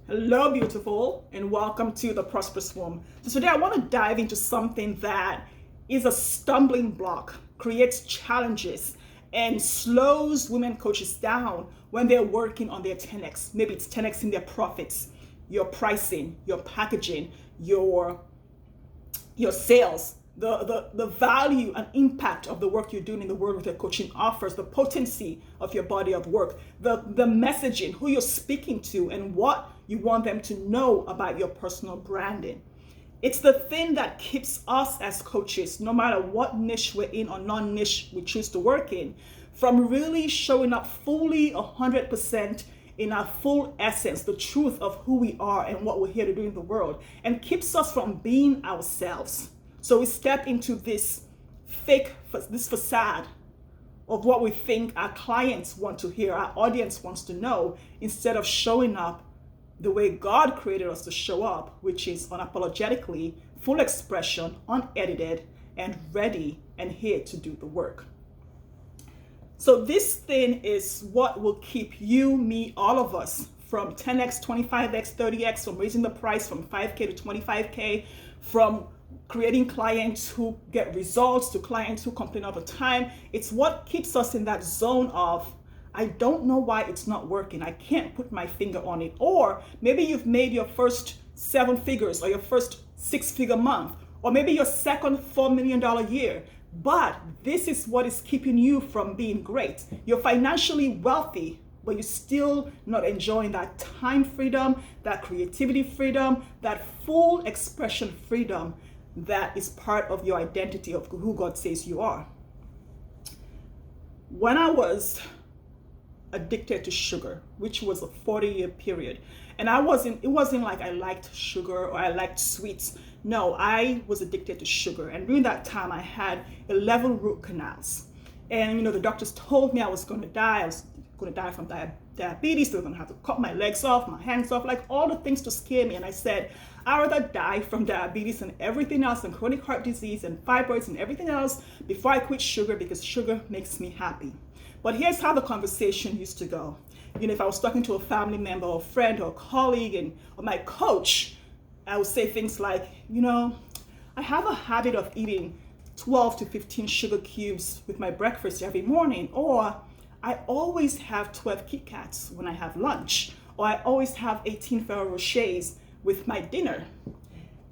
Hello, beautiful, and welcome to the Prosperous Womb. So today I want to dive into something that is a stumbling block, creates challenges, and slows women coaches down when they're working on their 10x. Maybe it's 10x in their profits, your pricing, your packaging, your sales, the value and impact of the work you're doing in the world with your coaching offers, the potency of your body of work, the messaging, who you're speaking to, and what you want them to know about your personal branding. It's the thing that keeps us as coaches, no matter what niche we're in or non-niche we choose to work in, from really showing up fully 100% in our full essence, the truth of who we are and what we're here to do in the world, and keeps us from being ourselves. So we step into this facade of what we think our clients want to hear, our audience wants to know, instead of showing up the way God created us to show up, which is unapologetically, full expression, unedited, and ready and here to do the work. So this thing is what will keep you, me, all of us from 10x, 25x, 30x, from raising the price from 5K to 25K, from creating clients who get results to clients who complain all the time. It's what keeps us in that zone of, I don't know why it's not working. I can't put my finger on it. Or maybe you've made your first 7 figures or your first 6-figure month, or maybe your second $4 million year. But this is what is keeping you from being great. You're financially wealthy, but you're still not enjoying that time freedom, that creativity freedom, that full expression freedom that is part of your identity of who God says you are. When I was addicted to sugar, which was a 40-year period, and it wasn't like I liked sugar or I liked sweets. No, I was addicted to sugar. And during that time, I had 11 root canals. And the doctors told me I was going to die. I was going to die from diabetes. They were going to have to cut my legs off, my hands off, like all the things to scare me. And I said, I'd rather die from diabetes and everything else, and chronic heart disease and fibroids and everything else, before I quit sugar, because sugar makes me happy. But here's how the conversation used to go. If I was talking to a family member or a friend or a colleague or my coach, I would say things like, I have a habit of eating 12 to 15 sugar cubes with my breakfast every morning, or I always have 12 Kit Kats when I have lunch, or I always have 18 Ferrero Rochers with my dinner.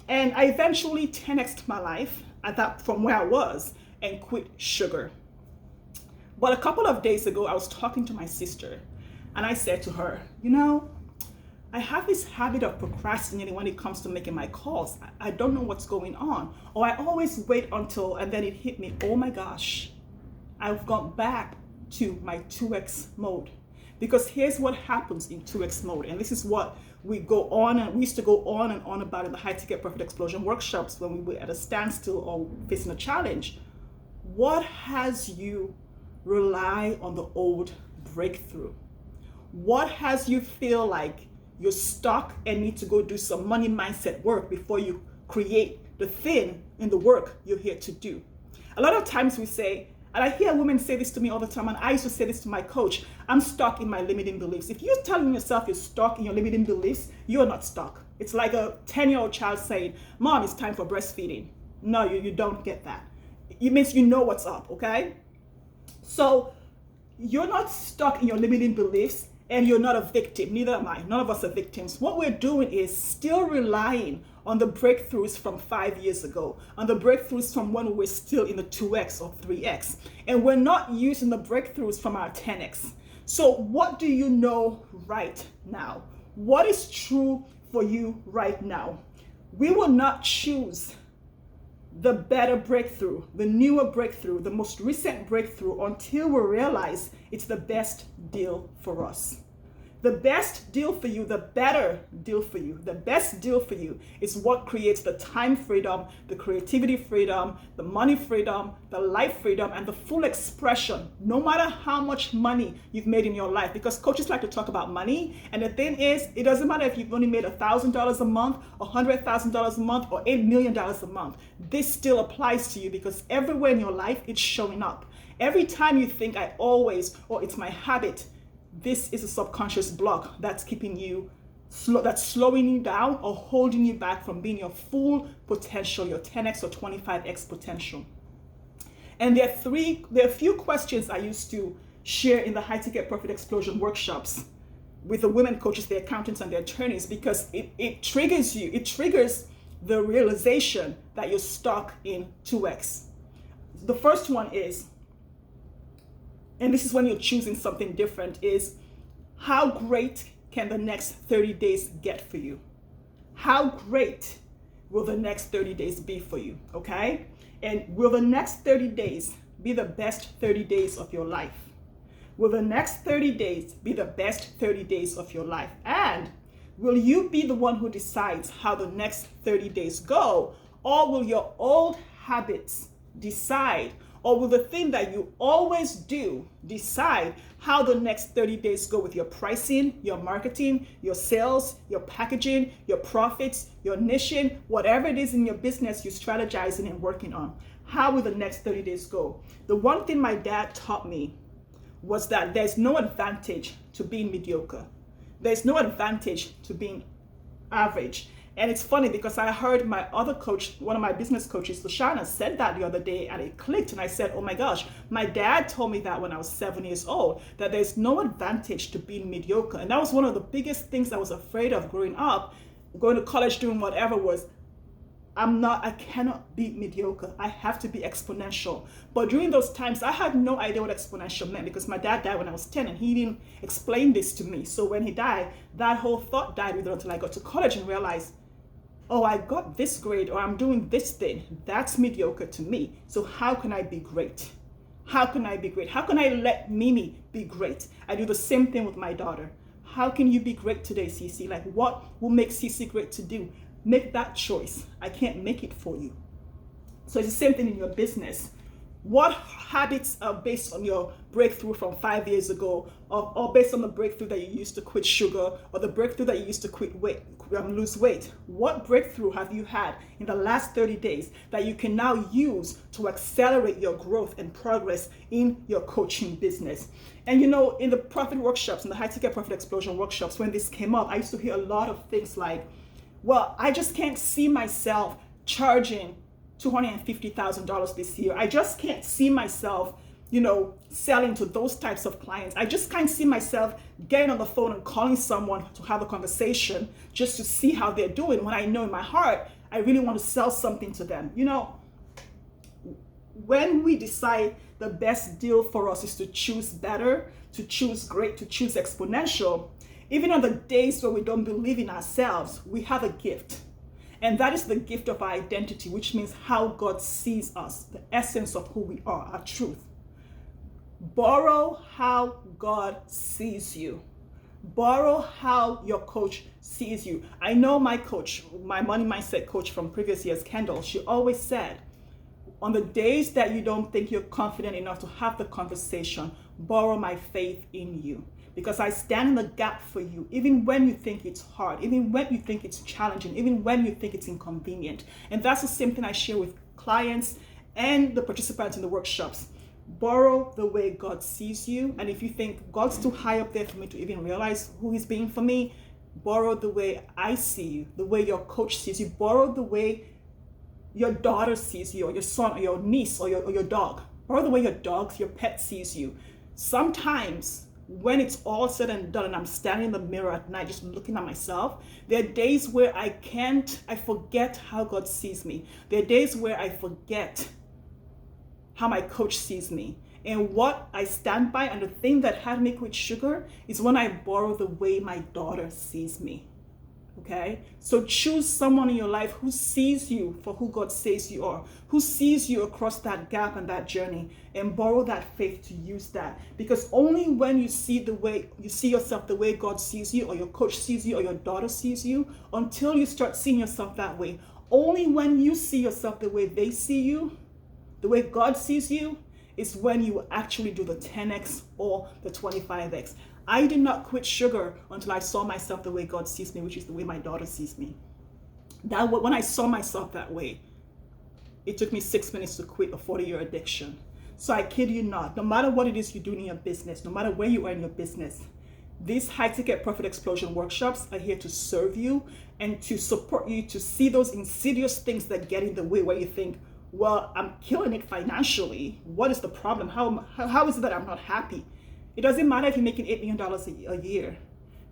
And I eventually 10x'd my life from where I was and quit sugar. But a couple of days ago, I was talking to my sister, and I said to her, I have this habit of procrastinating when it comes to making my calls. I don't know what's going on. Or I always wait until, and then it hit me, oh my gosh, I've gone back to my 2x mode. Because here's what happens in 2x mode, and this is what we used to go on and on about in the High Ticket Profit Explosion workshops when we were at a standstill or facing a challenge. What has you rely on the old breakthrough? What has you feel like you're stuck and need to go do some money mindset work before you create the thing in the work you're here to do? A lot of times we say, and I hear women say this to me all the time, and I used to say this to my coach, I'm stuck in my limiting beliefs. If you're telling yourself you're stuck in your limiting beliefs, you're not stuck. It's like a 10-year-old child saying, Mom, it's time for breastfeeding. No, you don't get that. It means you know what's up, okay? So you're not stuck in your limiting beliefs, and you're not a victim. Neither am I. None of us are victims. What we're doing is still relying on the breakthroughs from 5 years ago, on the breakthroughs from when we were still in the 2x or 3x. And we're not using the breakthroughs from our 10x. So what do you know right now? What is true for you right now? We will not choose the better breakthrough, the newer breakthrough, the most recent breakthrough until we realize it's the best deal for us. The best deal for you, the better deal for you, the best deal for you is what creates the time freedom, the creativity freedom, the money freedom, the life freedom, and the full expression, no matter how much money you've made in your life. Because coaches like to talk about money, and the thing is, it doesn't matter if you've only made $1,000 a month, $100,000 a month, or $8 million a month. This still applies to you because everywhere in your life, it's showing up. Every time you think it's my habit, this is a subconscious block that's keeping you that's slowing you down or holding you back from being your full potential, your 10x or 25x potential. And there are a few questions I used to share in the High Ticket Profit Explosion workshops with the women coaches, the accountants, and the attorneys, because it triggers you. It triggers the realization that you're stuck in 2x. The first one is, and this is when you're choosing something different, is how great can the next 30 days get for you? How great will the next 30 days be for you, okay? And will the next 30 days be the best 30 days of your life? Will the next 30 days be the best 30 days of your life? And will you be the one who decides how the next 30 days go? Or will your old habits decide? Or will the thing that you always do decide how the next 30 days go with your pricing, your marketing, your sales, your packaging, your profits, your niching, whatever it is in your business you're strategizing and working on? How will the next 30 days go? The one thing my dad taught me was that there's no advantage to being mediocre. There's no advantage to being average. And it's funny because I heard my other coach, one of my business coaches, Lashana, said that the other day, and it clicked. And I said, oh my gosh, my dad told me that when I was 7 years old, that there's no advantage to being mediocre. And that was one of the biggest things I was afraid of growing up, going to college, doing whatever, was I cannot be mediocre. I have to be exponential. But during those times, I had no idea what exponential meant because my dad died when I was 10 and he didn't explain this to me. So when he died, that whole thought died with it until I got to college and realized, oh, I got this grade or I'm doing this thing. That's mediocre to me. So how can I be great? How can I be great? How can I let Mimi be great? I do the same thing with my daughter. How can you be great today, Cece? Like, what will make Cece great to do? Make that choice. I can't make it for you. So it's the same thing in your business. What habits are based on your breakthrough from 5 years ago, or based on the breakthrough that you used to quit sugar, or the breakthrough that you used to lose weight? What breakthrough have you had in the last 30 days that you can now use to accelerate your growth and progress in your coaching business? And in the profit workshops, in the High Ticket Profit Explosion workshops, when this came up, I used to hear a lot of things like, well, I just can't see myself charging $250,000 this year. I just can't see myself, selling to those types of clients. I just can't see myself getting on the phone and calling someone to have a conversation just to see how they're doing, when I know in my heart, I really want to sell something to them. When we decide the best deal for us is to choose better, to choose great, to choose exponential, even on the days where we don't believe in ourselves, we have a gift. And that is the gift of our identity, which means how God sees us, the essence of who we are, our truth. Borrow how God sees you. Borrow how your coach sees you. I know my coach, my money mindset coach from previous years, Kendall, she always said, on the days that you don't think you're confident enough to have the conversation, borrow my faith in you. Because I stand in the gap for you, even when you think it's hard, even when you think it's challenging, even when you think it's inconvenient. And that's the same thing I share with clients and the participants in the workshops. Borrow the way God sees you. And if you think God's too high up there for me to even realize who he's being for me, borrow the way I see you, the way your coach sees you. Borrow the way your daughter sees you, or your son, or your niece, or your dog. Borrow the way your pet sees you. Sometimes, when it's all said and done and I'm standing in the mirror at night just looking at myself, there are days where I forget how God sees me. There are days where I forget how my coach sees me. And what I stand by, and the thing that had me quit sugar, is when I borrow the way my daughter sees me. Okay? So choose someone in your life who sees you for who God says you are, who sees you across that gap and that journey, and borrow that faith to use that. Because only when you see yourself the way God sees you, or your coach sees you, or your daughter sees you, until you start seeing yourself that way, only when you see yourself the way they see you, the way God sees you, is when you actually do the 10x or the 25x. I did not quit sugar until I saw myself the way God sees me, which is the way my daughter sees me. When I saw myself that way, it took me 6 minutes to quit a 40-year addiction. So I kid you not, no matter what it is you're doing in your business, no matter where you are in your business, These high ticket profit explosion workshops are here to serve you and to support you to see those insidious things that get in the way, where you think, well, I'm killing it financially. What is the problem? How is it that I'm not happy? It doesn't matter if you're making $8 million a year.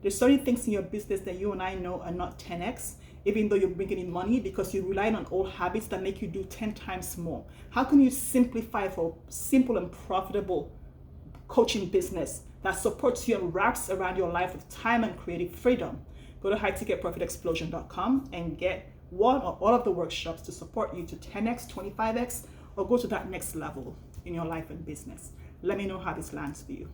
There's certain things in your business that you and I know are not 10x, even though you're bringing in money, because you're relying on old habits that make you do 10 times more. How can you simplify for simple and profitable coaching business that supports you and wraps around your life with time and creative freedom? Go to highticketprofitexplosion.com and get one or all of the workshops to support you to 10x, 25x, or go to that next level in your life and business. Let me know how this lands for you.